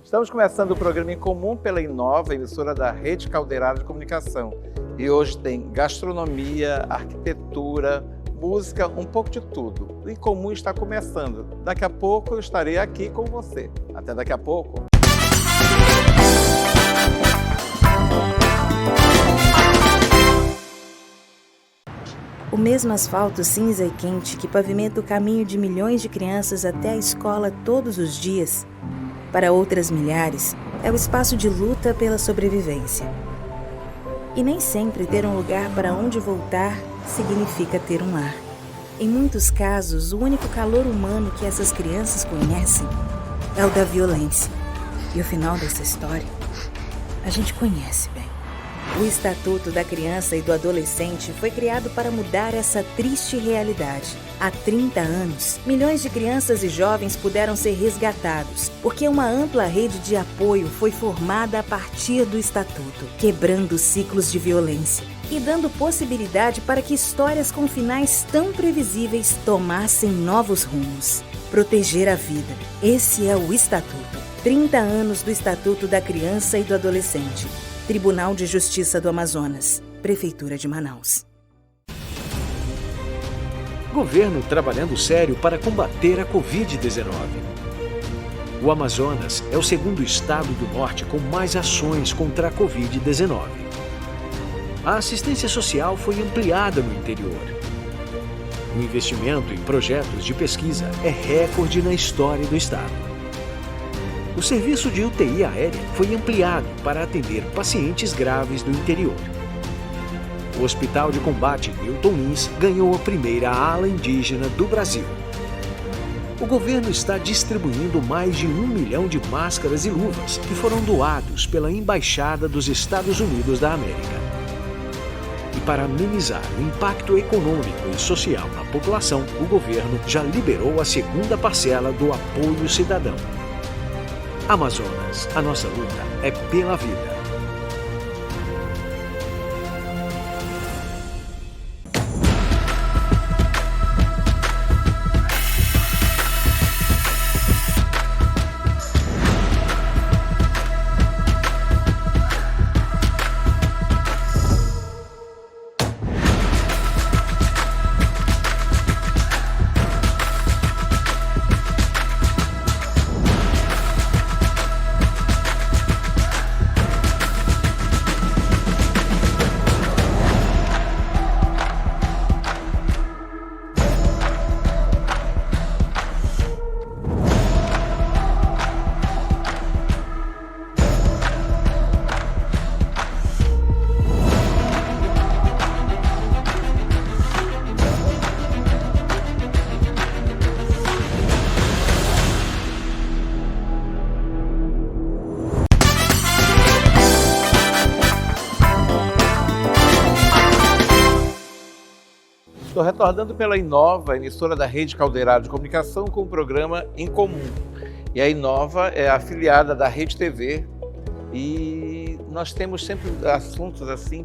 Estamos começando o programa Em Comum pela Inova, emissora da Rede Caldeirada de Comunicação. E hoje tem gastronomia, arquitetura, música, um pouco de tudo. O Em Comum está começando. Daqui a pouco eu estarei aqui com você. Até daqui a pouco. O mesmo asfalto cinza e quente que pavimenta o caminho de milhões de crianças até a escola todos os dias, para outras milhares, é o espaço de luta pela sobrevivência. E nem sempre ter um lugar para onde voltar significa ter um lar. Em muitos casos, o único calor humano que essas crianças conhecem é o da violência. E o final dessa história, a gente conhece bem. O Estatuto da Criança e do Adolescente foi criado para mudar essa triste realidade. Há 30 anos, milhões de crianças e jovens puderam ser resgatados, porque uma ampla rede de apoio foi formada a partir do Estatuto, quebrando ciclos de violência e dando possibilidade para que histórias com finais tão previsíveis tomassem novos rumos. Proteger a vida. Esse é o Estatuto. 30 anos do Estatuto da Criança e do Adolescente. Tribunal de Justiça do Amazonas, Prefeitura de Manaus. Governo trabalhando sério para combater a Covid-19. O Amazonas é o segundo estado do norte com mais ações contra a Covid-19. A assistência social foi ampliada no interior. O investimento em projetos de pesquisa é recorde na história do estado. O serviço de UTI aérea foi ampliado para atender pacientes graves do interior. O Hospital de Combate Newton Lins ganhou a primeira ala indígena do Brasil. O governo está distribuindo mais de 1 milhão de máscaras e luvas que foram doados pela Embaixada dos Estados Unidos da América. E para amenizar o impacto econômico e social na população, o governo já liberou a segunda parcela do Apoio Cidadão. Amazonas, a nossa luta é pela vida. Estou retornando pela Inova, emissora da Rede Caldeirada de Comunicação, com o programa Em Comum. E a Inova é afiliada da Rede TV e nós temos sempre assuntos assim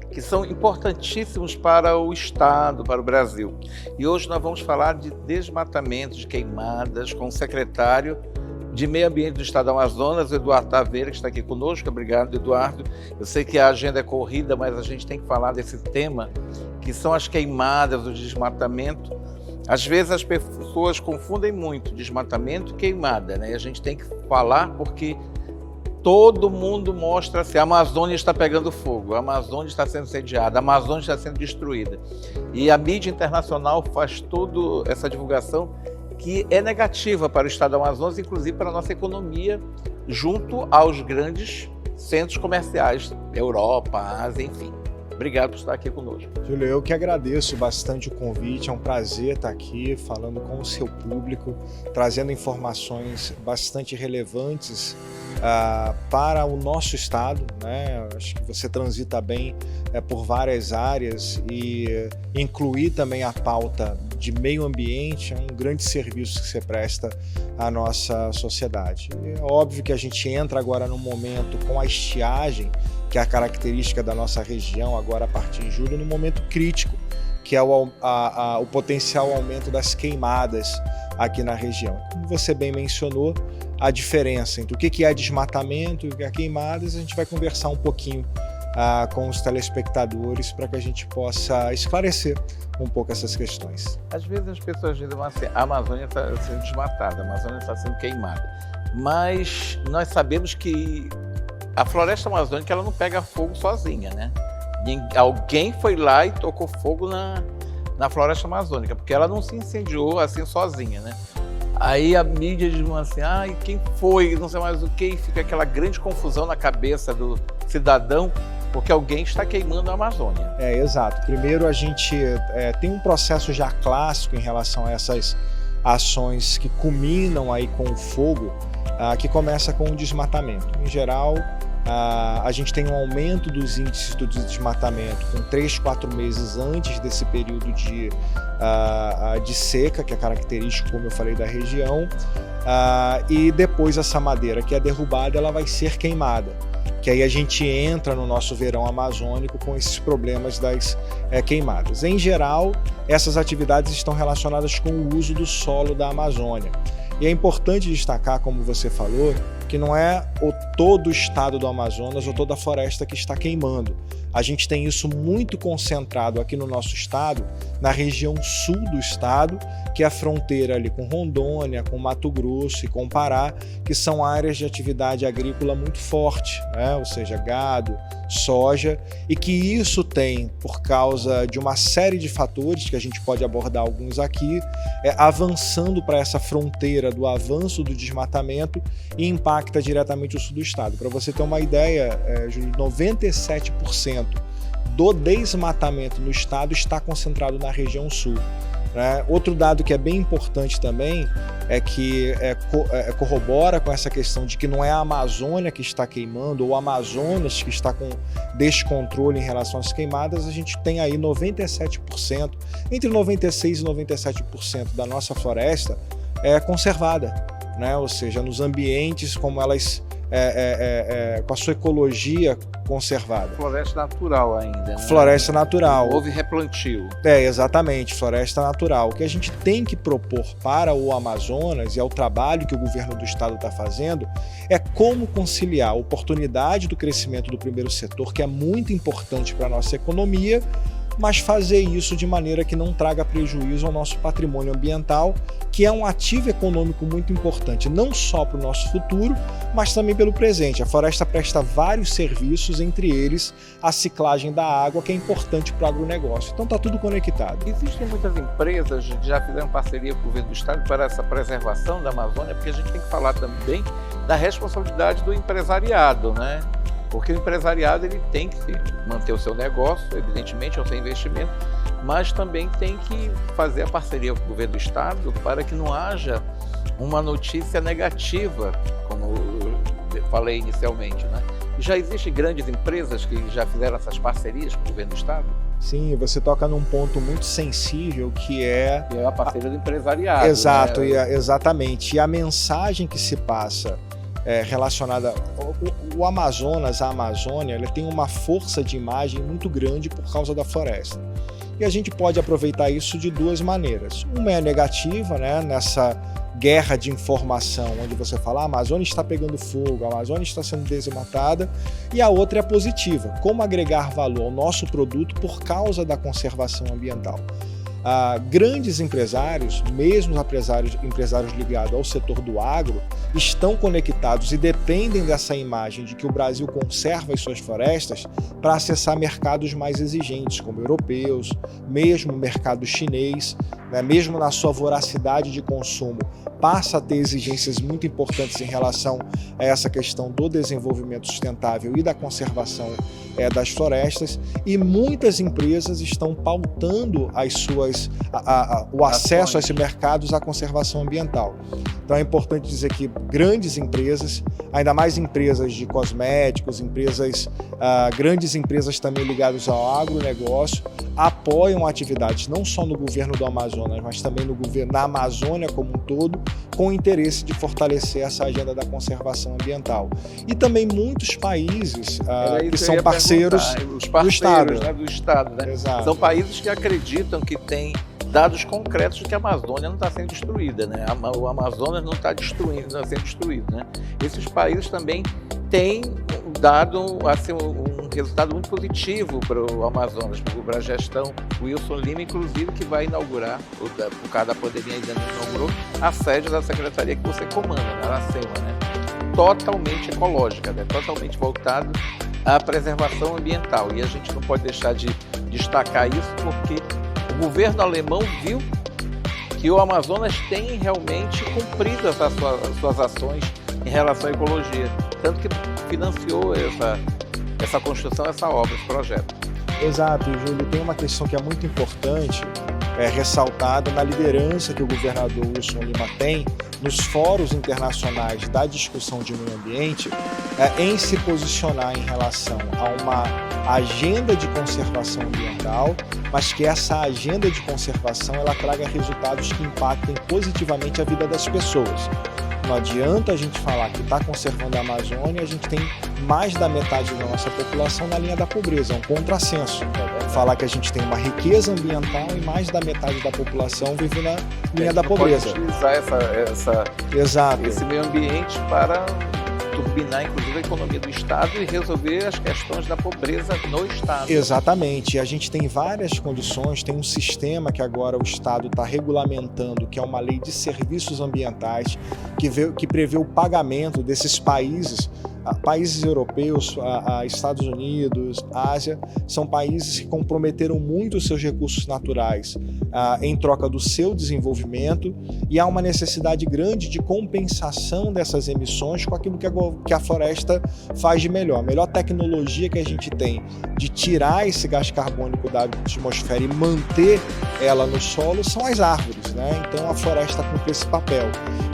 que são importantíssimos para o Estado, para o Brasil. E hoje nós vamos falar de desmatamento, de queimadas, com o secretário de Meio Ambiente do Estado do Amazonas, Eduardo Taveira, que está aqui conosco. Obrigado, Eduardo. Eu sei que a agenda é corrida, mas a gente tem que falar desse tema, que são as queimadas, o desmatamento. Às vezes as pessoas confundem muito desmatamento e queimada, né? E a gente tem que falar porque todo mundo mostra assim, a Amazônia está pegando fogo, a Amazônia está sendo incendiada, a Amazônia está sendo destruída. E a mídia internacional faz toda essa divulgação que é negativa para o estado do Amazonas, inclusive para a nossa economia, junto aos grandes centros comerciais, Europa, Ásia, enfim. Obrigado por estar aqui conosco. Júlio, eu que agradeço bastante o convite, é um prazer estar aqui falando com o seu público, trazendo informações bastante relevantes para o nosso estado, né? Acho que você transita bem por várias áreas e incluir também a pauta de meio ambiente é um grande serviço que você presta à nossa sociedade. É óbvio que a gente entra agora num momento com a estiagem, que é a característica da nossa região agora a partir de julho, num momento crítico, que é o potencial aumento das queimadas aqui na região. Como você bem mencionou, a diferença entre o que é desmatamento e o que é queimadas. A gente vai conversar um pouquinho com os telespectadores para que a gente possa esclarecer um pouco essas questões. Às vezes as pessoas dizem assim, a Amazônia está sendo desmatada, a Amazônia está sendo queimada. Mas nós sabemos que a floresta amazônica ela não pega fogo sozinha, né? Alguém foi lá e tocou fogo na floresta amazônica, porque ela não se incendiou assim sozinha, né? Aí a mídia diz assim, e quem foi, não sei mais o que, e fica aquela grande confusão na cabeça do cidadão, porque alguém está queimando a Amazônia. Exato. Primeiro a gente tem um processo já clássico em relação a essas ações que culminam aí com o fogo, que começa com o desmatamento. Em geral, a gente tem um aumento dos índices do desmatamento com 3, 4 meses antes desse período de seca, que é característico, como eu falei, da região, e depois essa madeira que é derrubada, ela vai ser queimada, que aí a gente entra no nosso verão amazônico com esses problemas das queimadas. Em geral, essas atividades estão relacionadas com o uso do solo da Amazônia. E é importante destacar, como você falou, que não é todo o estado do Amazonas ou toda a floresta que está queimando. A gente tem isso muito concentrado aqui no nosso estado, na região sul do estado, que é a fronteira ali com Rondônia, com Mato Grosso e com Pará, que são áreas de atividade agrícola muito forte, né? Ou seja, gado, soja, e que isso tem, por causa de uma série de fatores, que a gente pode abordar alguns aqui, avançando para essa fronteira do avanço do desmatamento e impacta diretamente o sul do estado. Para você ter uma ideia, Júlio, 97% do desmatamento no estado está concentrado na região sul. Outro dado que é bem importante também é que corrobora com essa questão de que não é a Amazônia que está queimando ou o Amazonas que está com descontrole em relação às queimadas. A gente tem aí 97%, entre 96% e 97% da nossa floresta conservada, ou seja, nos ambientes como elas com a sua ecologia conservada. Floresta natural ainda, né? Floresta natural. Houve replantio. Exatamente, floresta natural. O que a gente tem que propor para o Amazonas, e é o trabalho que o governo do estado está fazendo, é como conciliar a oportunidade do crescimento do primeiro setor, que é muito importante para a nossa economia, mas fazer isso de maneira que não traga prejuízo ao nosso patrimônio ambiental, que é um ativo econômico muito importante, não só para o nosso futuro, mas também pelo presente. A floresta presta vários serviços, entre eles a ciclagem da água, que é importante para o agronegócio. Então está tudo conectado. Existem muitas empresas que já fizeram parceria com o governo do estado para essa preservação da Amazônia, porque a gente tem que falar também da responsabilidade do empresariado, né? Porque o empresariado ele tem que manter o seu negócio, evidentemente, é o seu investimento, mas também tem que fazer a parceria com o governo do estado para que não haja uma notícia negativa, como eu falei inicialmente, né? Já existem grandes empresas que já fizeram essas parcerias com o governo do estado? Sim, você toca num ponto muito sensível que é a parceria do empresariado. Exato, né? Exatamente. E a mensagem que se passa relacionada o Amazonas, a Amazônia, ela tem uma força de imagem muito grande por causa da floresta. E a gente pode aproveitar isso de duas maneiras. Uma é negativa, nessa guerra de informação, onde você fala a Amazônia está pegando fogo, a Amazônia está sendo desmatada, e a outra é positiva, como agregar valor ao nosso produto por causa da conservação ambiental. Grandes empresários, mesmo empresários ligados ao setor do agro, estão conectados e dependem dessa imagem de que o Brasil conserva as suas florestas para acessar mercados mais exigentes, como europeus, mesmo o mercado chinês, mesmo na sua voracidade de consumo, passa a ter exigências muito importantes em relação a essa questão do desenvolvimento sustentável e da conservação das florestas, e muitas empresas estão pautando o acesso a esses mercados à conservação ambiental. Então é importante dizer que grandes empresas, ainda mais empresas de cosméticos, grandes empresas também ligadas ao agronegócio, apoiam atividades não só no governo do Amazonas, mas também na Amazônia como um todo, com o interesse de fortalecer essa agenda da conservação ambiental. E também muitos países que são parceiros do Estado. Né, do Estado, né? Exato. São países que acreditam que tem dados concretos de que a Amazônia não está sendo destruída, né? O Amazonas não está sendo destruído, né? Esses países também têm dado assim, um resultado muito positivo para o Amazonas, para a gestão. O Wilson Lima, inclusive, que vai inaugurar, por causa da pandemia ainda não inaugurou, a sede da secretaria que você comanda, na Aracema, né? Totalmente ecológica, né? Totalmente voltado à preservação ambiental. E a gente não pode deixar de destacar isso porque o governo alemão viu que o Amazonas tem realmente cumprido as suas ações em relação à ecologia, tanto que financiou essa construção, essa obra, esse projeto. Exato, Júlio, tem uma questão que é muito importante, ressaltada na liderança que o governador Wilson Lima tem nos fóruns internacionais da discussão de meio ambiente, em se posicionar em relação a uma agenda de conservação ambiental, mas que essa agenda de conservação ela traga resultados que impactem positivamente a vida das pessoas. Não adianta a gente falar que está conservando a Amazônia, a gente tem mais da metade da nossa população na linha da pobreza, é um contrassenso. Falar que a gente tem uma riqueza ambiental e mais da metade da população vive na linha da pobreza. Pode utilizar esse meio ambiente para turbinar, inclusive, a economia do Estado e resolver as questões da pobreza no Estado. Exatamente. A gente tem várias condições, tem um sistema que agora o Estado está regulamentando, que é uma lei de serviços ambientais, que prevê o pagamento desses países europeus, Estados Unidos, Ásia, são países que comprometeram muito os seus recursos naturais em troca do seu desenvolvimento, e há uma necessidade grande de compensação dessas emissões com aquilo que a floresta faz de melhor. A melhor tecnologia que a gente tem de tirar esse gás carbônico da atmosfera e manter ela no solo são as árvores, né? Então a floresta cumpre esse papel.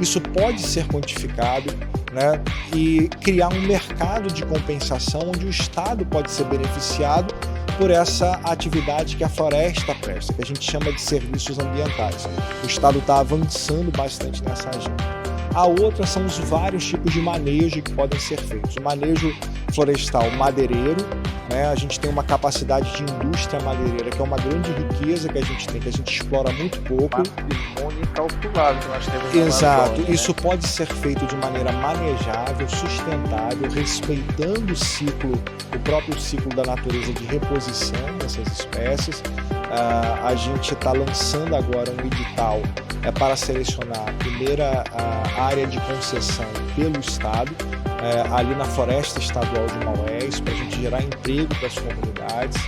Isso pode ser quantificado, né, e criar um mercado de compensação onde o Estado pode ser beneficiado por essa atividade que a floresta presta, que a gente chama de serviços ambientais. O Estado está avançando bastante nessa agenda. A outra são os vários tipos de manejo que podem ser feitos. O manejo florestal madeireiro, né? A gente tem uma capacidade de indústria madeireira que é uma grande riqueza que a gente tem, que a gente explora muito pouco. Patrimônio incalculável que nós temos. Exato. Amazônia, né? Isso pode ser feito de maneira manejável, sustentável, respeitando o próprio ciclo da natureza de reposição dessas espécies. A gente está lançando agora um edital para selecionar a primeira área de concessão pelo Estado, ali na Floresta Estadual de Maués, para a gente gerar emprego para as comunidades,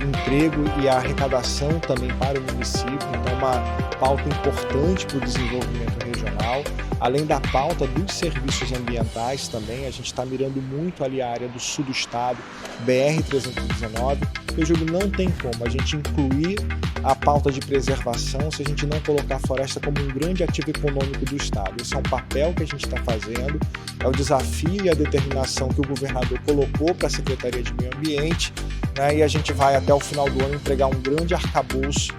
emprego e arrecadação também para o município. Então, uma pauta importante para o desenvolvimento regional. Além da pauta dos serviços ambientais também, a gente está mirando muito ali a área do sul do estado, BR-319. Eu digo, não tem como a gente incluir a pauta de preservação se a gente não colocar a floresta como um grande ativo econômico do estado. Esse é um papel que a gente está fazendo, é o desafio e a determinação que o governador colocou para a Secretaria de Meio Ambiente, né, e a gente vai até o final do ano entregar um grande arcabouço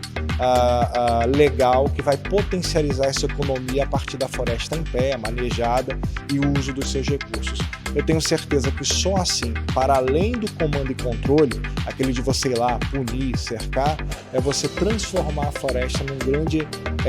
legal que vai potencializar essa economia a partir da floresta em pé, manejada e o uso dos seus recursos. Eu tenho certeza que só assim, para além do comando e controle, aquele de você ir lá, punir, cercar, é você transformar a floresta num grande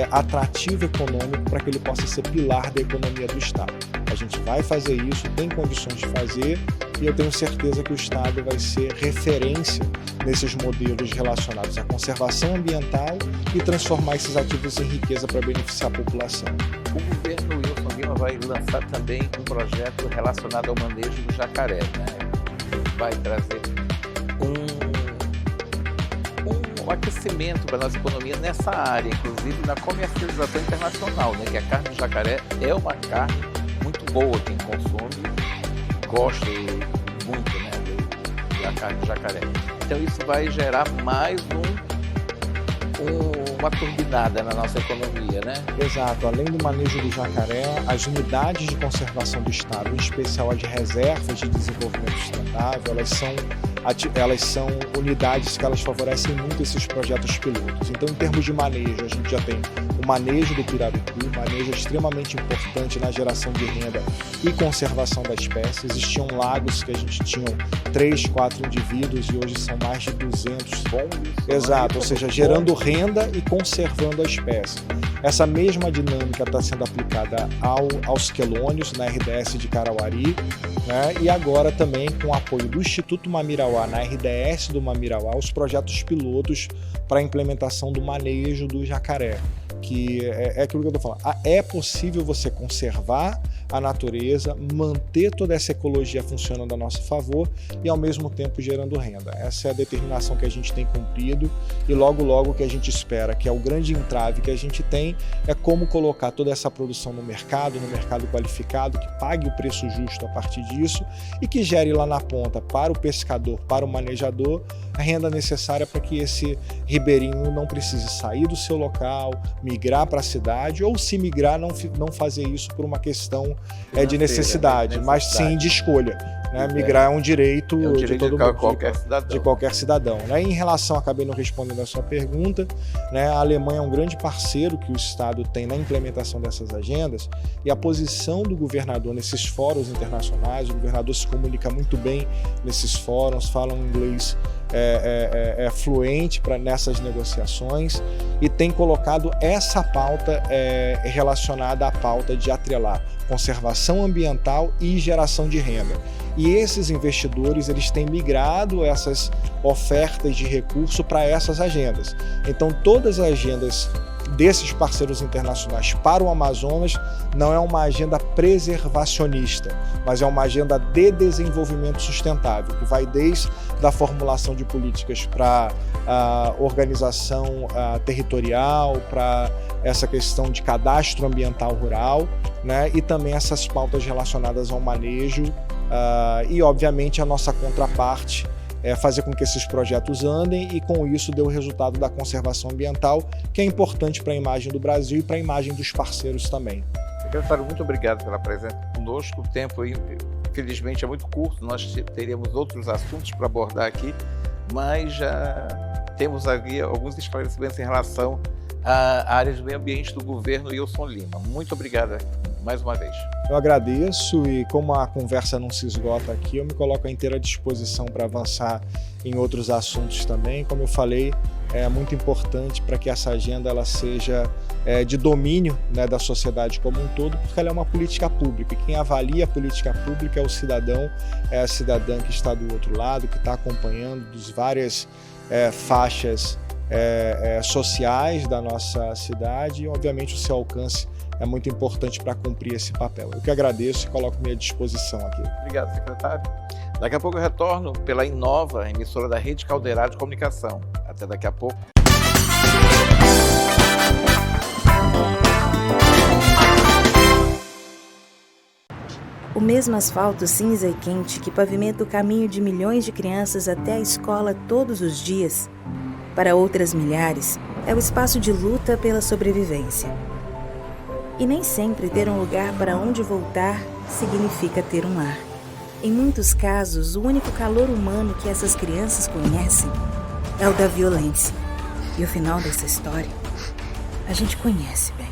atrativo econômico para que ele possa ser pilar da economia do Estado. A gente vai fazer isso, tem condições de fazer, e eu tenho certeza que o Estado vai ser referência nesses modelos relacionados à conservação ambiental e transformar esses ativos em riqueza para beneficiar a população. O governo Wilson Lima vai lançar também um projeto relacionado ao manejo do jacaré, né? Vai trazer um aquecimento para a nossa economia nessa área, inclusive na comercialização internacional, né? Que a carne do jacaré é uma carne muito boa, quem consome gosta muito, né, da carne do jacaré. Então isso vai gerar mais uma turbinada na nossa economia, né? Exato. Além do manejo do jacaré, as unidades de conservação do Estado, em especial as reservas de desenvolvimento sustentável, elas são elas são unidades que elas favorecem muito esses projetos pilotos. Então, em termos de manejo, a gente já tem o manejo do pirarucu, manejo extremamente importante na geração de renda e conservação da espécie. Existiam lagos que a gente tinha 3, 4 indivíduos e hoje são mais de 200. Bom, exato, ou seja, gerando renda e conservando a espécie. Essa mesma dinâmica está sendo aplicada aos quelônios, na RDS de Carauari, né? E agora também com o apoio do Instituto Mamirauá, na RDS do Mamirauá, os projetos pilotos para a implementação do manejo do jacaré, que é aquilo que eu estou falando. É possível você conservar a natureza, manter toda essa ecologia funcionando a nosso favor e ao mesmo tempo gerando renda. Essa é a determinação que a gente tem cumprido e logo o que a gente espera, que é o grande entrave que a gente tem, é como colocar toda essa produção no mercado qualificado, que pague o preço justo a partir disso e que gere lá na ponta para o pescador, para o manejador, a renda necessária para que esse ribeirinho não precise sair do seu local, migrar para a cidade ou se migrar não fazer isso por uma questão de necessidade, mas sim de escolha. Né? Migrar é um direito, de todo mundo, de qualquer cidadão. Né? Em relação, acabei não respondendo a sua pergunta, né? A Alemanha é um grande parceiro que o Estado tem na implementação dessas agendas e a posição do governador nesses fóruns internacionais, o governador se comunica muito bem nesses fóruns, fala um inglês fluente nessas negociações e tem colocado essa pauta relacionada à pauta de atrelar conservação ambiental e geração de renda. E esses investidores eles têm migrado essas ofertas de recurso para essas agendas. Então todas as agendas desses parceiros internacionais para o Amazonas não é uma agenda preservacionista, mas é uma agenda de desenvolvimento sustentável, que vai desde a formulação de políticas para a organização territorial, para essa questão de cadastro ambiental rural, né? E também essas pautas relacionadas ao manejo e, obviamente, a nossa contraparte fazer com que esses projetos andem e, com isso, dê o resultado da conservação ambiental, que é importante para a imagem do Brasil e para a imagem dos parceiros também. Secretário, muito obrigado pela presença conosco. O tempo, infelizmente, é muito curto, nós teríamos outros assuntos para abordar aqui, mas já temos aqui alguns esclarecimentos em relação à área de meio ambiente do governo Wilson Lima. Muito obrigado mais uma vez. Eu agradeço e, como a conversa não se esgota aqui, eu me coloco à inteira disposição para avançar em outros assuntos também. Como eu falei, é muito importante para que essa agenda ela seja de domínio, né, da sociedade como um todo, porque ela é uma política pública e quem avalia a política pública é o cidadão, é a cidadã que está do outro lado, que está acompanhando das várias faixas sociais da nossa cidade e, obviamente, o seu alcance é muito importante para cumprir esse papel. Eu que agradeço e coloco minha disposição aqui. Obrigado, secretário. Daqui a pouco eu retorno pela Inova, emissora da Rede Caldeirado de Comunicação. Até daqui a pouco. O mesmo asfalto cinza e quente que pavimenta o caminho de milhões de crianças até a escola todos os dias, para outras milhares, é o espaço de luta pela sobrevivência. E nem sempre ter um lugar para onde voltar significa ter um lar. Em muitos casos, o único calor humano que essas crianças conhecem é o da violência. E o final dessa história, a gente conhece bem.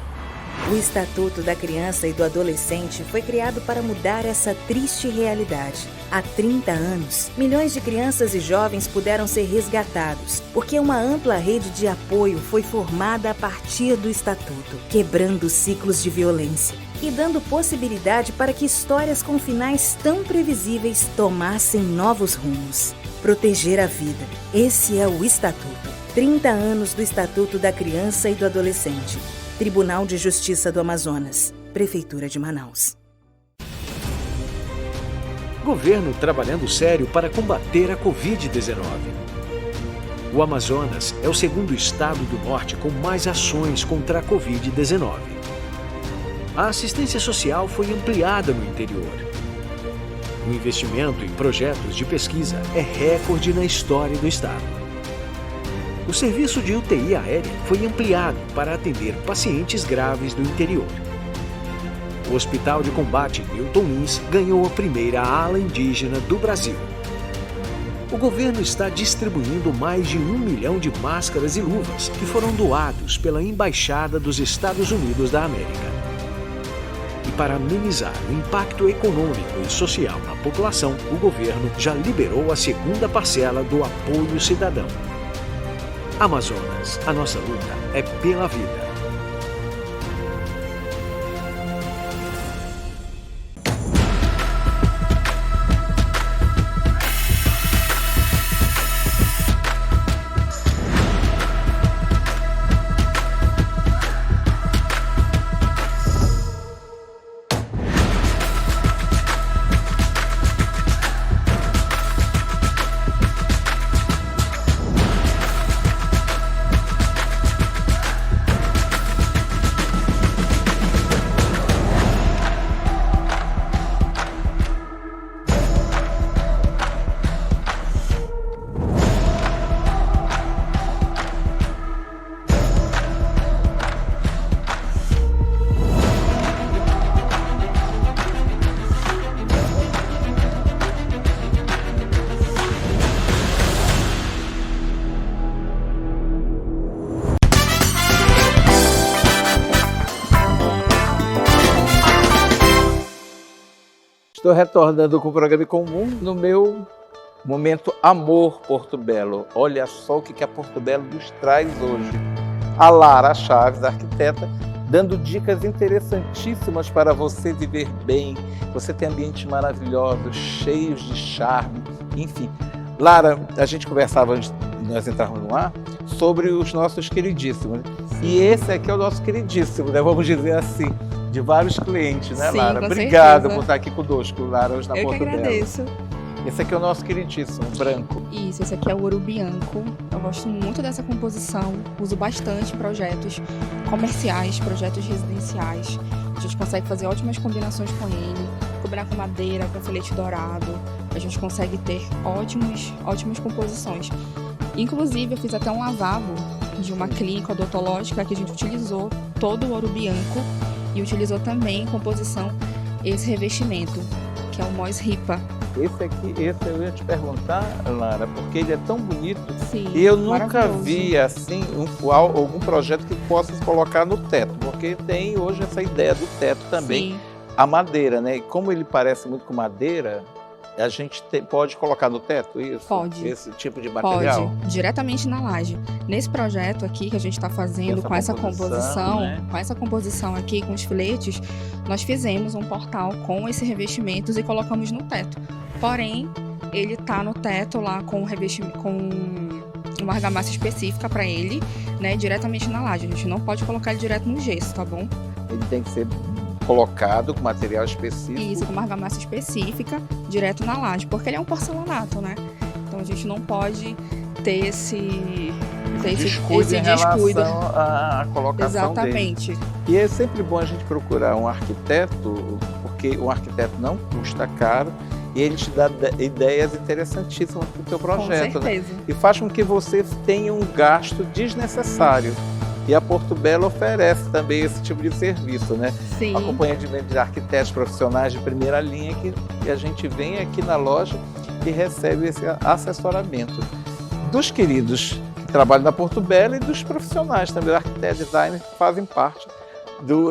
O Estatuto da Criança e do Adolescente foi criado para mudar essa triste realidade. Há 30 anos, milhões de crianças e jovens puderam ser resgatados, porque uma ampla rede de apoio foi formada a partir do Estatuto, quebrando ciclos de violência e dando possibilidade para que histórias com finais tão previsíveis tomassem novos rumos. Proteger a vida. Esse é o Estatuto. 30 anos do Estatuto da Criança e do Adolescente. Tribunal de Justiça do Amazonas. Prefeitura de Manaus. Governo trabalhando sério para combater a Covid-19. O Amazonas é o segundo estado do norte com mais ações contra a Covid-19. A assistência social foi ampliada no interior. O investimento em projetos de pesquisa é recorde na história do estado. O serviço de UTI aérea foi ampliado para atender pacientes graves do interior. O Hospital de Combate Newton Lins ganhou a primeira ala indígena do Brasil. O governo está distribuindo mais de 1 milhão de máscaras e luvas que foram doados pela Embaixada dos Estados Unidos da América. E para amenizar o impacto econômico e social na população, o governo já liberou a segunda parcela do Apoio Cidadão. Amazonas, a nossa luta é pela vida. Estou retornando com o programa em comum no meu momento Amor Porto Belo. Olha só o que a Porto Belo nos traz hoje. A Lara Chaves, a arquiteta, dando dicas interessantíssimas para você viver bem. Você tem ambientes maravilhosos, cheios de charme, enfim. Lara, a gente conversava antes de nós entrarmos no ar sobre os nossos queridíssimos. E esse aqui é o nosso queridíssimo, né? Vamos dizer assim, de vários clientes, né, Sim, Lara? com Obrigado certeza. por estar aqui conosco, Lara, hoje na Eu que Porto Belo. agradeço. Esse aqui é o nosso queridíssimo, branco. Isso, esse aqui é o ouro bianco. Eu gosto muito dessa composição. Uso bastante em projetos comerciais, projetos residenciais. A gente consegue fazer ótimas combinações com ele, combinar com madeira, com filete dourado. A gente consegue ter ótimas composições. Inclusive, eu fiz até um lavabo de uma clínica odontológica que a gente utilizou todo o ouro bianco e utilizou também em composição esse revestimento, que é o Moss Ripa. Esse eu ia te perguntar, Lara, porque ele é tão bonito. Sim, E eu nunca maravilhoso. vi assim algum projeto que possa se colocar no teto, porque tem hoje essa ideia do teto também, Sim, a madeira, né? E como ele parece muito com madeira, a gente pode colocar no teto isso? Pode. Esse tipo de material? pode, diretamente na laje. Nesse projeto aqui que a gente está fazendo Essa com essa composição, composição, né? com essa composição aqui, com os filetes, nós fizemos um portal com esses revestimentos e colocamos no teto. Porém, ele tá no teto lá com revestimento, com uma argamassa específica para ele, né, diretamente na laje. A gente não pode colocar ele direto no gesso, tá bom? Ele tem que ser colocado com material específico. Isso, com uma argamassa específica, direto na laje, porque ele é um porcelanato, né? Então a gente não pode ter esse Descuido em descuido. relação à colocação dele. Exatamente. E é sempre bom a gente procurar um arquiteto, porque um arquiteto não custa caro e ele te dá ideias interessantíssimas para o teu projeto, Com né? certeza. E faz com que você tenha um gasto desnecessário. E a Porto Belo oferece também esse tipo de serviço, né? Sim. Acompanhamento de arquitetos profissionais de primeira linha que a gente vem aqui na loja e recebe esse assessoramento. Dos queridos que trabalham na Porto Belo e dos profissionais também, arquitetos, designers que fazem parte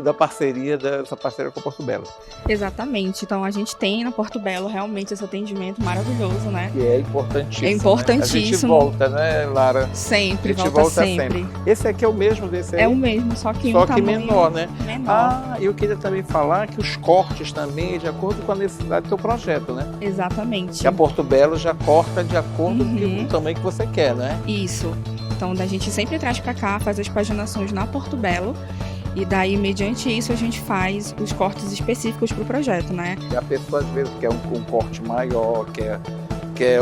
da parceria, dessa parceria com a Porto Belo. Exatamente. Então a gente tem na Porto Belo realmente esse atendimento maravilhoso, né? Que é importantíssimo. É importantíssimo. Né? A gente volta, né, Lara? Sempre, A gente volta volta sempre. Esse aqui é o mesmo desse aí? É o mesmo, só que Só um que tamanho menor, né? menor. Ah, eu queria também falar que os cortes também, de acordo com a necessidade do teu projeto, né? Exatamente. Que a Porto Belo já corta de acordo com Uhum. o tamanho que você quer, né? Isso. Então a gente sempre traz para cá, faz as paginações na Porto Belo. E daí, mediante isso, a gente faz os cortes específicos para o projeto, né? E a pessoa às vezes quer um corte maior, quer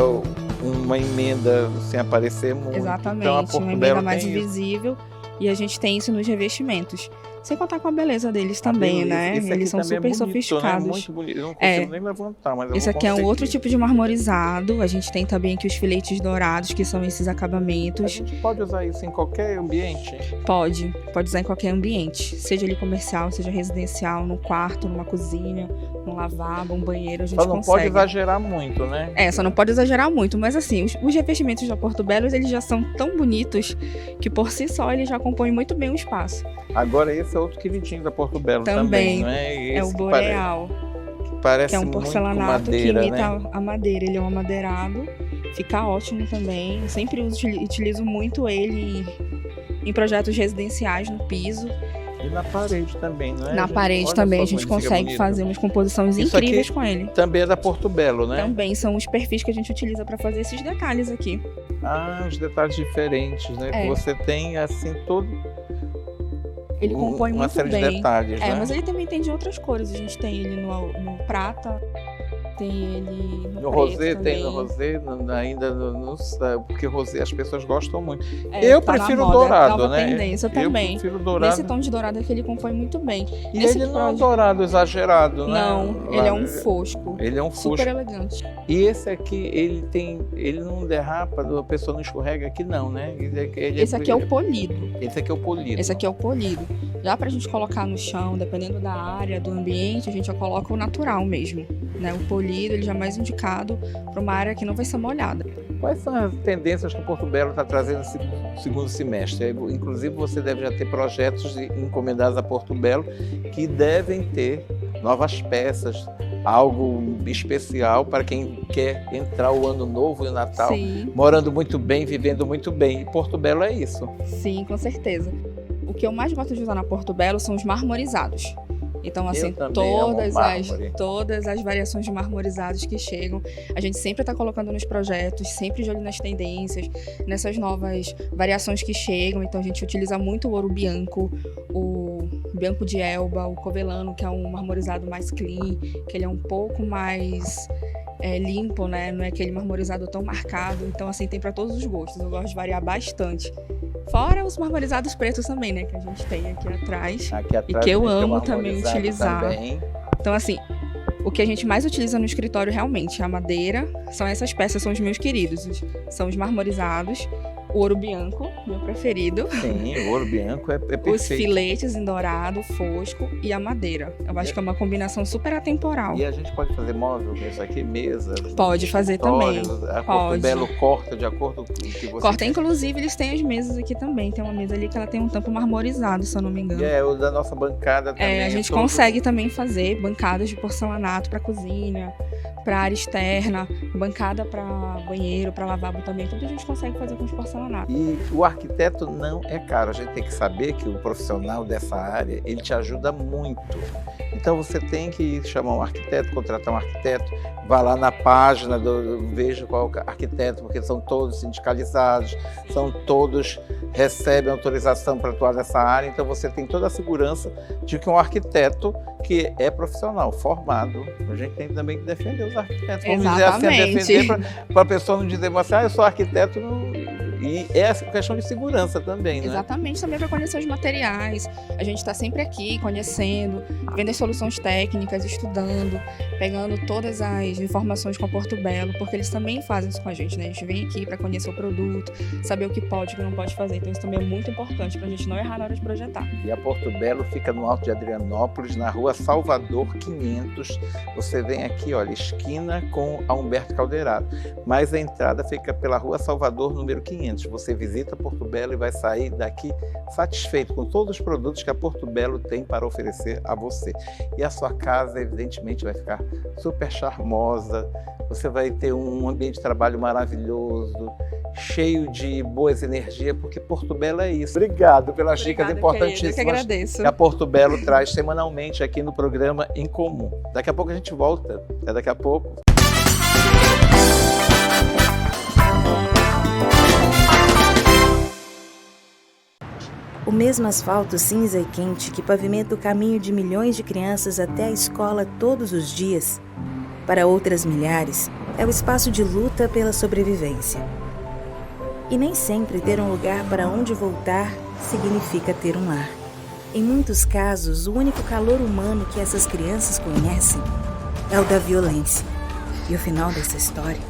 uma emenda sem aparecer muito. Exatamente. Então a Porto Uma Belo emenda mais tem isso. invisível. E a gente tem isso nos revestimentos. Sem contar com a beleza deles também, né? Esse aqui Eles são também super é bonito, sofisticados. Né? Muito bonito. Eu não consigo nem levantar, mas eu Esse vou aqui é um conseguir. outro tipo de marmorizado. A gente tem também aqui os filetes dourados, que são esses A acabamentos. gente pode usar isso em qualquer ambiente? Pode usar em qualquer ambiente. Seja ali comercial, seja residencial, no quarto, numa cozinha, num lavabo, um banheiro, a gente Só não consegue. pode exagerar muito, né? Só não pode exagerar muito, mas assim, os revestimentos da Porto Belo, eles já são tão bonitos que por si só eles já compõem muito bem o espaço. Agora esse é outro queridinho da Porto Belo também, não é? É o Esse que Boreal, parece que é um muito porcelanato madeira, que imita né? a madeira. Ele é um amadeirado, fica ótimo também. Eu sempre utilizo muito ele em projetos residenciais no piso. E na parede também, não é? Na gente? parede Olha também só a gente como ele fica consegue bonito. fazer umas composições Isso aqui incríveis com ele. Também é da Porto Belo, né? Também são os perfis que a gente utiliza para fazer esses detalhes aqui. Ah, os detalhes diferentes, né? É. Que você tem, assim, todo... Ele compõe uma muito série de bem. detalhes, né? Mas ele também tem de outras cores. A gente tem ele no prata, tem ele no No preto rosé, também. tem no rosé, ainda porque rosé as pessoas gostam muito. É, Eu tá na prefiro moda, dourado, nova né? tendência Eu também. prefiro dourado. Nesse tom de dourado é que ele compõe muito bem. E Nesse ele não é um proje- dourado exagerado, né? Não, ele é um fosco. Ele é um Super fusco. elegante. E esse aqui, ele não derrapa, a pessoa não escorrega aqui não, né? Esse aqui é o polido. Esse aqui é o polido. Esse aqui é o polido. Já pra gente colocar no chão, dependendo da área, do ambiente, a gente já coloca o natural mesmo, né? O polido, ele já é mais indicado para uma área que não vai ser molhada. Quais são as tendências que o Porto Belo está trazendo nesse segundo semestre? Inclusive, você deve já ter projetos encomendados a Porto Belo que devem ter novas peças, algo especial para quem quer entrar o ano novo e o Natal Sim, morando muito bem, vivendo muito bem. E Porto Belo é isso. sim, com certeza. O que eu mais gosto de usar na Porto Belo são os marmorizados. Então, assim, também amo mármore. todas as variações de marmorizados que chegam, a gente sempre está colocando nos projetos, sempre de olho nas tendências, nessas novas variações que chegam. Então, a gente utiliza muito o ouro bianco, o bianco de Elba, o covelano, que é um marmorizado mais clean, que ele é um pouco mais limpo, né? Não é aquele marmorizado tão marcado. Então, assim, tem para todos os gostos. Eu gosto de variar bastante. Fora os marmorizados pretos também, né? Que a gente tem aqui atrás. Aqui atrás que eu tem amo um também harmonizado utilizar. também. Então, assim, o que a gente mais utiliza no escritório realmente é a madeira. São essas peças, são os meus queridos. São os marmorizados, o ouro bianco, meu preferido. Sim, o ouro bianco é perfeito. Os filetes em dourado, fosco e a madeira. Eu acho que é uma combinação super atemporal. E a gente pode fazer móvel com isso aqui, mesa? Pode fazer também. A Porto Pode. Belo corta de acordo com o que você Corta, quer. inclusive, eles têm as mesas aqui também. Tem uma mesa ali que ela tem um tampo marmorizado, se eu não me engano. O da nossa bancada também. A gente todo- consegue também fazer bancadas de porcelanato para cozinha, para área externa, bancada para banheiro, para lavabo também. Tudo a gente consegue fazer com os porcelanatos. E o arquiteto não é caro. A gente tem que saber que o profissional dessa área, ele te ajuda muito. Então você tem que chamar um arquiteto, contratar um arquiteto, vá lá na página, veja qual é o arquiteto, porque são todos sindicalizados, recebem autorização para atuar nessa área. Então você tem toda a segurança de que um arquiteto que é profissional, formado, a gente tem também que defender os arquitetos. Vamos dizer assim, defender para a pessoa não dizer assim, eu sou arquiteto. E é essa questão de segurança também, né? Exatamente, também para conhecer os materiais. A gente está sempre aqui conhecendo, vendo as soluções técnicas, estudando, pegando todas as informações com a Porto Belo, porque eles também fazem isso com a gente, né? A gente vem aqui para conhecer o produto, saber o que pode e o que não pode fazer. Então isso também é muito importante para a gente não errar na hora de projetar. E a Porto Belo fica no Alto de Adrianópolis, na rua Salvador 500. Você vem aqui, olha, esquina com a Humberto Calderaro. Mas a entrada fica pela rua Salvador, número 500. Você visita Porto Belo e vai sair daqui satisfeito com todos os produtos que a Porto Belo tem para oferecer a você. E a sua casa, evidentemente, vai ficar super charmosa. Você vai ter um ambiente de trabalho maravilhoso, cheio de boas energias, porque Porto Belo é isso. Obrigado pelas dicas importantíssimas Eu que agradeço. que a Porto Belo traz semanalmente aqui no programa Em Comum. Daqui a pouco a gente volta. Até daqui a pouco. O mesmo asfalto cinza e quente que pavimenta o caminho de milhões de crianças até a escola todos os dias, para outras milhares, é o espaço de luta pela sobrevivência. E nem sempre ter um lugar para onde voltar significa ter um lar. Em muitos casos, o único calor humano que essas crianças conhecem é o da violência. E o final dessa história,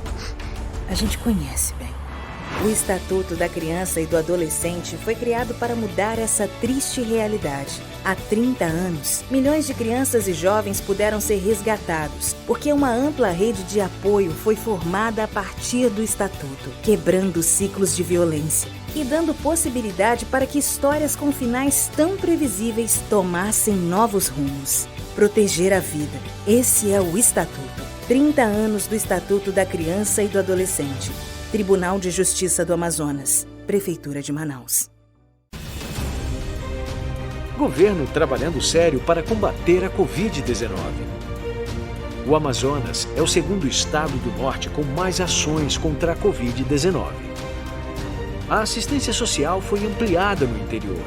a gente conhece bem. O Estatuto da Criança e do Adolescente foi criado para mudar essa triste realidade. Há 30 anos, milhões de crianças e jovens puderam ser resgatados, porque uma ampla rede de apoio foi formada a partir do Estatuto, quebrando ciclos de violência e dando possibilidade para que histórias com finais tão previsíveis tomassem novos rumos. Proteger a vida. Esse é o Estatuto. 30 anos do Estatuto da Criança e do Adolescente. Tribunal de Justiça do Amazonas, Prefeitura de Manaus. Governo trabalhando sério para combater a Covid-19. O Amazonas é o segundo estado do norte com mais ações contra a Covid-19. A assistência social foi ampliada no interior.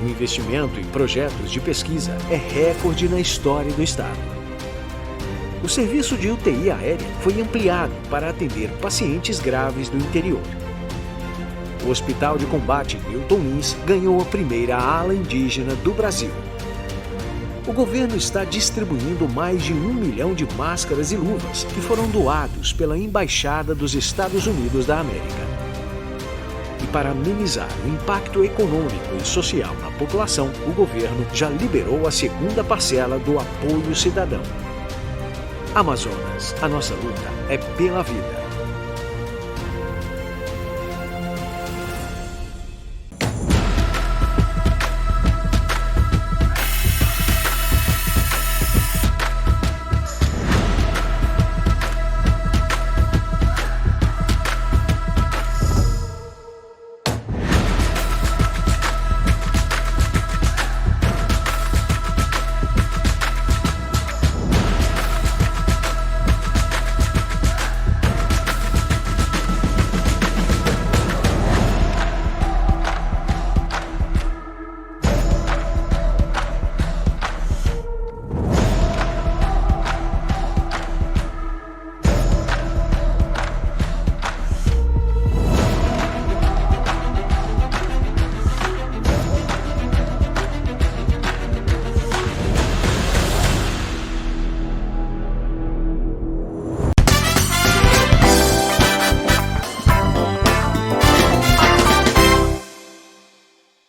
O investimento em projetos de pesquisa é recorde na história do estado. O serviço de UTI aérea foi ampliado para atender pacientes graves do interior. O Hospital de Combate Newton Lins ganhou a primeira ala indígena do Brasil. O governo está distribuindo mais de 1 milhão de máscaras e luvas que foram doados pela Embaixada dos Estados Unidos da América. E para amenizar o impacto econômico e social na população, o governo já liberou a segunda parcela do Apoio Cidadão. Amazonas, a nossa luta é pela vida.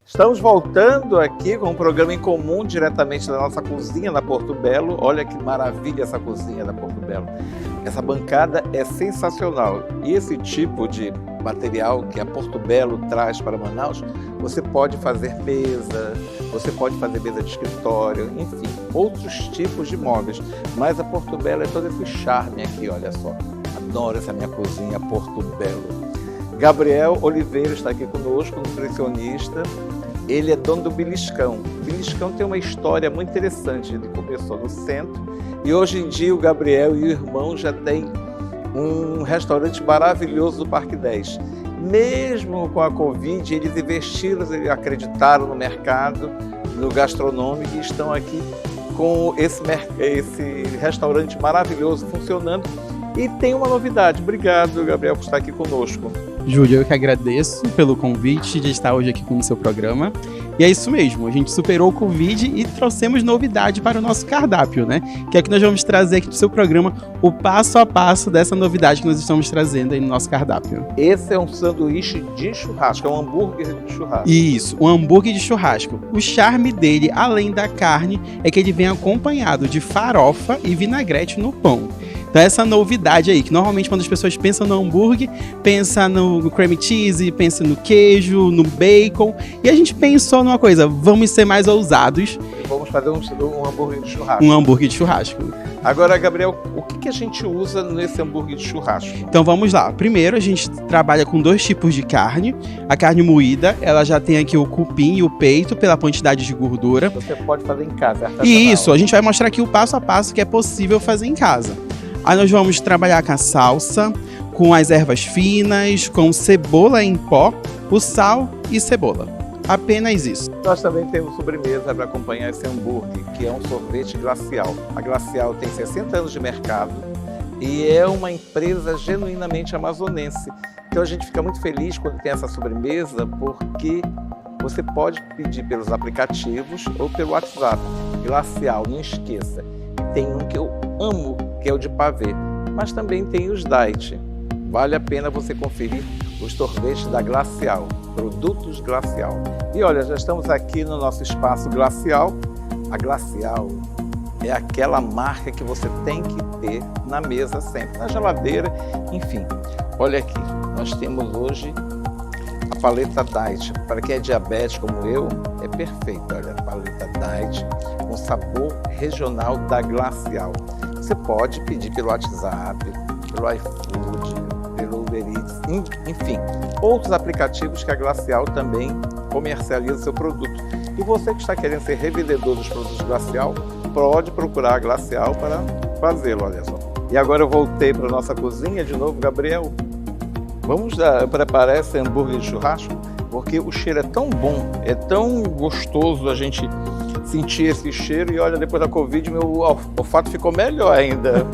Estamos voltando aqui com um programa em comum diretamente da nossa cozinha na Porto Belo. Olha que maravilha essa cozinha da Porto Belo. Essa bancada é sensacional. E esse tipo de material que a Porto Belo traz para Manaus, você pode fazer mesa, você pode fazer mesa de escritório, enfim, outros tipos de móveis. Mas a Porto Belo é todo esse charme aqui, olha só. Adoro essa minha cozinha Porto Belo. Gabriel Oliveira está aqui conosco, nutricionista. Ele é dono do Beliscão. O Beliscão tem uma história muito interessante. Ele começou no centro e hoje em dia o Gabriel e o irmão já têm um restaurante maravilhoso do Parque 10. Mesmo com a Covid, eles investiram, eles acreditaram no mercado, no gastronômico e estão aqui com esse restaurante maravilhoso funcionando. E tem uma novidade. Obrigado, Gabriel, por estar aqui conosco. Júlio, eu que agradeço pelo convite de estar hoje aqui no seu programa. E é isso mesmo, a gente superou o Covid e trouxemos novidade para o nosso cardápio, né? Que é que nós vamos trazer aqui no seu programa o passo a passo dessa novidade que nós estamos trazendo aí no nosso cardápio. Esse é um sanduíche de churrasco, é um hambúrguer de churrasco. Isso, um hambúrguer de churrasco. O charme dele, além da carne, é que ele vem acompanhado de farofa e vinagrete no pão. Então essa novidade aí, que normalmente quando as pessoas pensam no hambúrguer, pensa no cream cheese, pensa no queijo, no bacon, e a gente pensou numa coisa, vamos ser mais ousados. Vamos fazer um hambúrguer de churrasco. Um hambúrguer de churrasco. Agora, Gabriel, o que a gente usa nesse hambúrguer de churrasco? Então vamos lá. Primeiro a gente trabalha com 2 tipos de carne. A carne moída, ela já tem aqui o cupim e o peito pela quantidade de gordura. Você pode fazer em casa, é artesanal. Isso, a gente vai mostrar aqui o passo a passo que é possível fazer em casa. Aí nós vamos trabalhar com a salsa, com as ervas finas, com cebola em pó, o sal e cebola. Apenas isso. Nós também temos sobremesa para acompanhar esse hambúrguer, que é um sorvete Glacial. A Glacial tem 60 anos de mercado e é uma empresa genuinamente amazonense. Então a gente fica muito feliz quando tem essa sobremesa, porque Você pode pedir pelos aplicativos ou pelo WhatsApp. Glacial, não esqueça. Tem um que eu amo, que é o de pavê, mas também tem os diet. Vale a pena você conferir os sorvetes da Glacial, produtos Glacial. E olha, já estamos aqui no nosso espaço Glacial. A Glacial é aquela marca que você tem que ter na mesa sempre, na geladeira, enfim. Olha aqui, nós temos hoje a paleta Diet. Para quem é diabético como eu, é perfeito. Olha, a paleta Diet com sabor regional da Glacial. Você pode pedir pelo WhatsApp, pelo iFood, pelo Uber Eats, enfim, outros aplicativos que a Glacial também comercializa seu produto. E você que está querendo ser revendedor dos produtos Glacial, pode procurar a Glacial para fazê-lo, olha só. E agora eu voltei para a nossa cozinha de novo, Gabriel. Vamos preparar esse hambúrguer de churrasco, porque o cheiro é tão bom, é tão gostoso a gente sentir esse cheiro. E olha, depois da Covid, meu olfato ficou melhor ainda.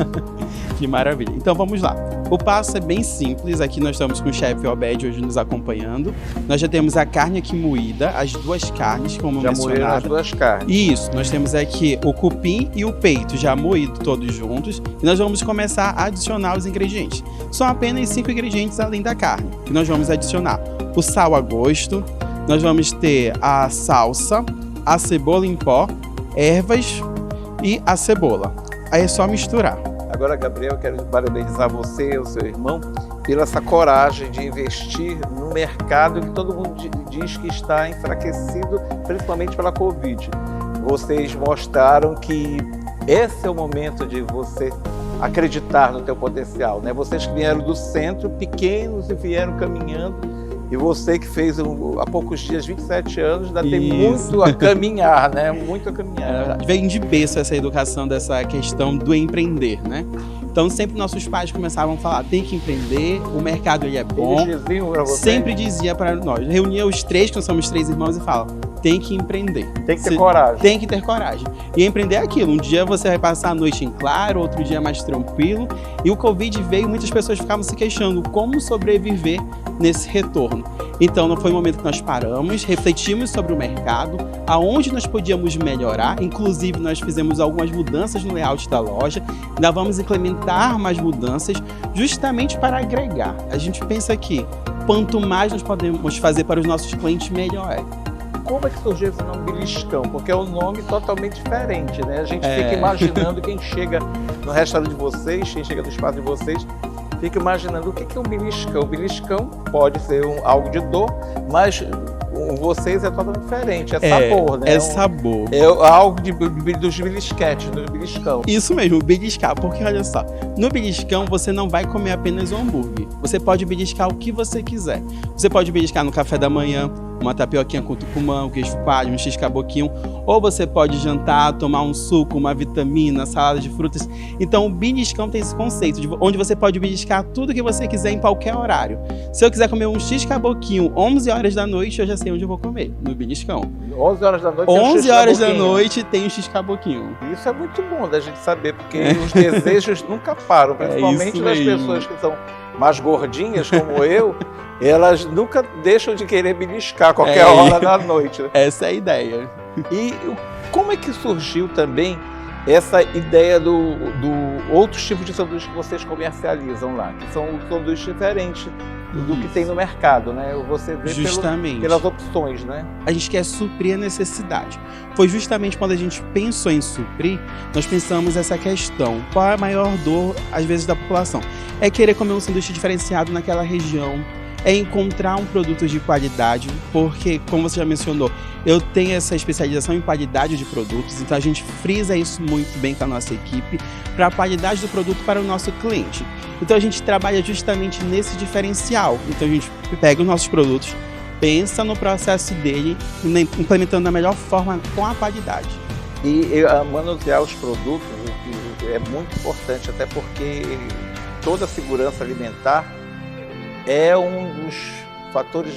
Que maravilha. Então vamos lá. O passo é bem simples. Aqui nós estamos com o chefe Obed hoje nos acompanhando. Nós já temos a carne aqui moída, as duas carnes, como mencionado. Já moíram as duas carnes. Isso. Nós temos aqui o cupim e o peito já moído todos juntos. E nós vamos começar a adicionar os ingredientes. São apenas 5 ingredientes além da carne, que nós vamos adicionar. O sal a gosto. Nós vamos ter a salsa, a cebola em pó, ervas e a cebola. Aí é só misturar. Agora, Gabriel, eu quero parabenizar você e o seu irmão pela essa coragem de investir no mercado que todo mundo diz que está enfraquecido, principalmente pela Covid. Vocês mostraram que esse é o momento de você acreditar no teu potencial, né? Vocês que vieram do centro, pequenos, e vieram caminhando. E você que fez há poucos dias, 27 anos, ainda tem muito a caminhar, né? Muito a caminhar. É verdade. Vem de berço essa educação dessa questão do empreender, né? Então sempre nossos pais começavam a falar, tem que empreender, o mercado ele é bom. Eles diziam para você? Sempre dizia para nós. Reunia os três, que nós somos 3 irmãos, e fala, tem que empreender. Tem que ter coragem. Tem que ter coragem. E empreender é aquilo. Um dia você vai passar a noite em claro, outro dia mais tranquilo. E o Covid veio e muitas pessoas ficavam se queixando como sobreviver nesse retorno. Então, não foi o momento que nós paramos, refletimos sobre o mercado, aonde nós podíamos melhorar. Inclusive, nós fizemos algumas mudanças no layout da loja. Ainda vamos implementar mais mudanças justamente para agregar. A gente pensa que quanto mais nós podemos fazer para os nossos clientes, melhor é. Como é que surgiu esse nome Beliscão? Porque é um nome totalmente diferente, né? A gente fica imaginando quem chega no restaurante de vocês, quem chega no espaço de vocês, fica imaginando o que é um beliscão. O beliscão pode ser algo de dor, mas vocês é totalmente diferente, é sabor, né? É sabor. É algo dos belisquetes, do beliscão. Isso mesmo, beliscar, porque olha só, no beliscão você não vai comer apenas um hambúrguer, você pode beliscar o que você quiser. Você pode beliscar no café da manhã, uma tapioquinha com tucumã, um queijo coalho, um x-caboquinho, ou você pode jantar, tomar um suco, uma vitamina, salada de frutas. Então o beliscão tem esse conceito, onde você pode beliscar tudo que você quiser em qualquer horário. Se eu quiser comer um x-caboquinho 11 horas da noite, eu já sei onde eu vou comer, no beliscão. 11 horas da noite 11 horas da noite tem um x-caboquinho. Isso é muito bom da gente saber, porque os desejos nunca param, principalmente das pessoas que são mais gordinhas como eu, elas nunca deixam de querer beliscar qualquer hora da noite. Né? Essa é a ideia. E como é que surgiu também essa ideia do outros tipos de sanduíches que vocês comercializam lá, que são sanduíches diferentes do que tem no mercado, né? Você vê pelas opções, né? A gente quer suprir a necessidade. Foi justamente quando a gente pensou em suprir, nós pensamos essa questão. Qual é a maior dor, às vezes, da população? É querer comer um sanduíche diferenciado naquela região, é encontrar um produto de qualidade, porque, como você já mencionou, eu tenho essa especialização em qualidade de produtos, então a gente frisa isso muito bem com a nossa equipe, para a qualidade do produto para o nosso cliente. Então a gente trabalha justamente nesse diferencial. Então a gente pega os nossos produtos, pensa no processo dele, implementando da melhor forma com a qualidade. E manusear os produtos é muito importante, até porque toda a segurança alimentar é um dos fatores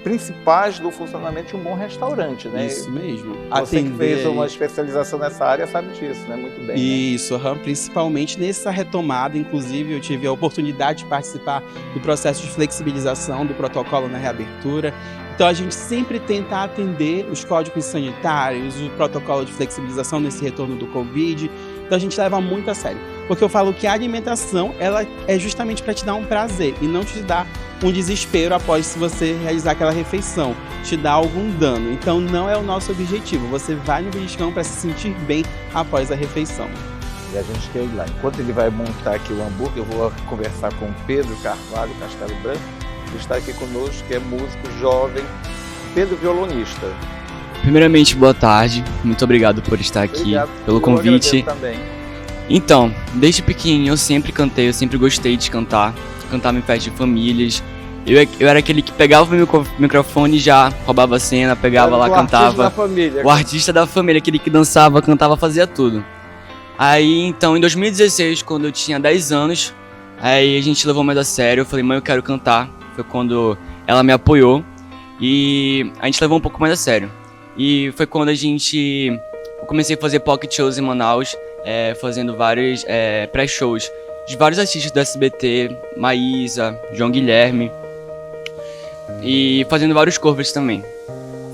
principais do funcionamento de um bom restaurante, né? Isso mesmo. Você que fez uma especialização nessa área sabe disso, né? Muito bem. Isso, né? Principalmente nessa retomada, inclusive eu tive a oportunidade de participar do processo de flexibilização do protocolo na reabertura. Então a gente sempre tenta atender os códigos sanitários, o protocolo de flexibilização nesse retorno do Covid. Então a gente leva muito a sério. Porque eu falo que a alimentação, ela é justamente para te dar um prazer e não te dar um desespero após se você realizar aquela refeição, te dar algum dano. Então não é o nosso objetivo. Você vai no beliscão para se sentir bem após a refeição. E a gente quer ir lá. Enquanto ele vai montar aqui o hambúrguer, eu vou conversar com o Pedro Carvalho Castelo Branco, que está aqui conosco, que é músico jovem, Pedro violonista. Primeiramente, boa tarde. Muito obrigado por estar aqui, Obrigado, pelo convite. Também. Então, desde pequenininho eu sempre cantei, eu sempre gostei de cantar em festas de famílias. Eu era aquele que pegava o microfone e já roubava a cena, pegava lá, cantava. O artista da família, aquele que dançava, cantava, fazia tudo. Aí, então, em 2016, quando eu tinha 10 anos, aí a gente levou mais a sério. Eu falei, mãe, eu quero cantar. Foi quando ela me apoiou e a gente levou um pouco mais a sério. E foi quando eu comecei a fazer pocket shows em Manaus, fazendo vários pré-shows de vários artistas do SBT, Maísa, João Guilherme, e fazendo vários covers também.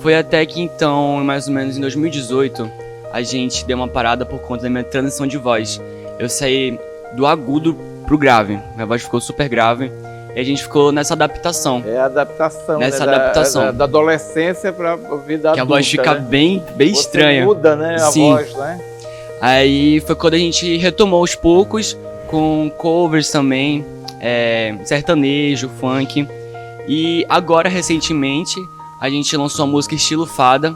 Foi até que então, mais ou menos em 2018, a gente deu uma parada por conta da minha transição de voz. Eu saí do agudo pro grave, minha voz ficou super grave. E a gente ficou nessa adaptação. É a adaptação, nessa né? adaptação. Da adolescência pra vida adulta. Que a voz fica, né? bem estranha. Muda, né? A Sim. voz, né? Aí foi quando a gente retomou aos poucos, com covers também, sertanejo, funk. E agora, recentemente, a gente lançou a música Estilo Fada,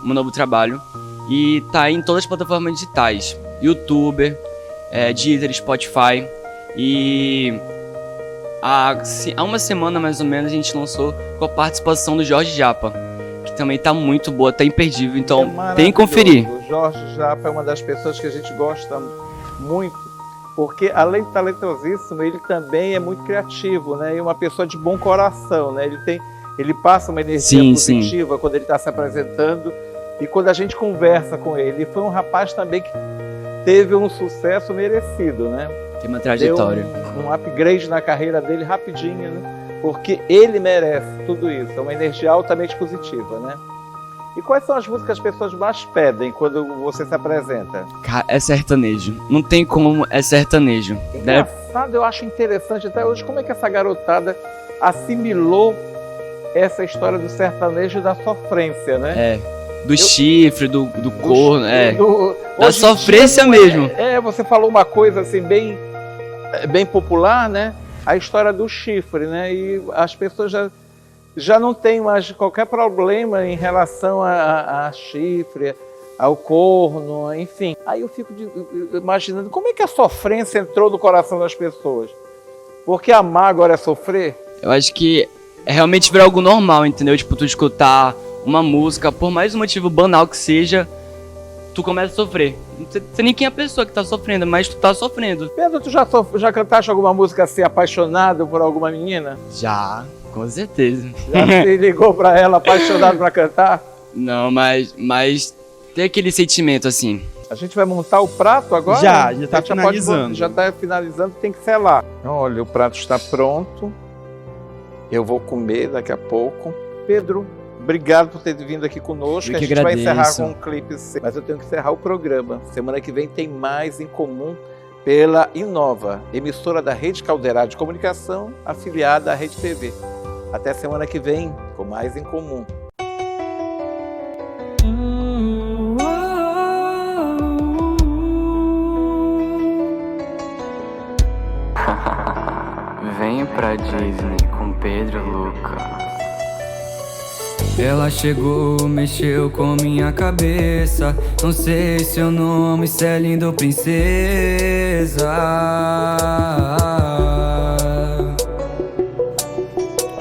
um novo trabalho. E tá em todas as plataformas digitais. YouTube, Deezer, Spotify. E há uma semana mais ou menos a gente lançou com a participação do Jorge Japa, que também tá muito boa, tá imperdível, então tem que conferir. O Jorge Japa é uma das pessoas que a gente gosta muito, porque além de talentosíssimo, ele também é muito criativo, né? E uma pessoa de bom coração, né? Ele passa uma energia positiva quando ele está se apresentando e quando a gente conversa com ele. E foi um rapaz também que teve um sucesso merecido, né? Tem uma trajetória. Deu um upgrade na carreira dele rapidinho, né? Porque ele merece tudo isso. É uma energia altamente positiva, né? E quais são as músicas que as pessoas mais pedem quando você se apresenta? É sertanejo. Não tem como, é sertanejo. Engraçado, eu acho interessante até hoje como é que essa garotada assimilou essa história do sertanejo e da sofrência, né? Do chifre, do corno, da sofrência dia, mesmo. Você falou uma coisa assim bem popular, né? A história do chifre, né? E as pessoas já não têm mais qualquer problema em relação a chifre, ao corno, enfim. Aí eu fico imaginando como é que a sofrência entrou no coração das pessoas. Porque amar agora é sofrer? Eu acho que realmente virou algo normal, entendeu? Tipo, tu escutar uma música, por mais um motivo banal que seja, tu começa a sofrer. Não sei nem quem é a pessoa que tá sofrendo, mas tu tá sofrendo. Pedro, tu já cantaste alguma música assim, apaixonado por alguma menina? Já, com certeza. Já se ligou pra ela, apaixonado pra cantar? Não, mas tem aquele sentimento assim. A gente vai montar o prato agora? Já tá finalizando. Já tá finalizando, tem que selar. Olha, o prato está pronto. Eu vou comer daqui a pouco. Pedro, obrigado por ter vindo aqui conosco. A gente vai encerrar com um clipe, mas eu tenho que encerrar o programa. Semana que vem tem mais em comum pela Inova, emissora da Rede Caldeirada de Comunicação, afiliada à Rede TV. Até semana que vem com mais em comum. Vem pra Disney com Pedro Luca. Ela chegou, mexeu com minha cabeça. Não sei seu nome, se é lindo ou princesa.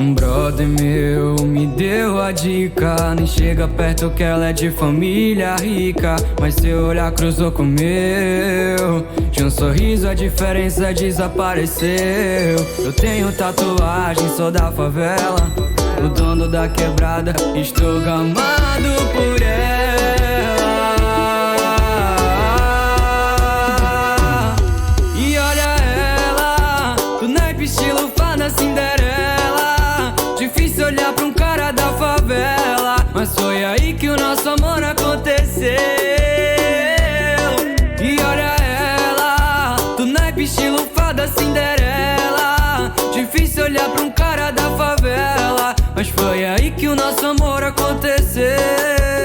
Um brother meu me deu a dica: nem chega perto que ela é de família rica. Mas seu olhar cruzou com o meu, de um sorriso a diferença desapareceu. Eu tenho tatuagem, sou da favela, o dono da quebrada, estou gamado por ela. E olha ela, do naipe estilo fada Cinderela. Difícil olhar aí que o nosso amor aconteceu. E olha ela, do naipe estilo fada Cinderela. Difícil olhar pra um cara da favela, mas foi aí que o nosso amor aconteceu.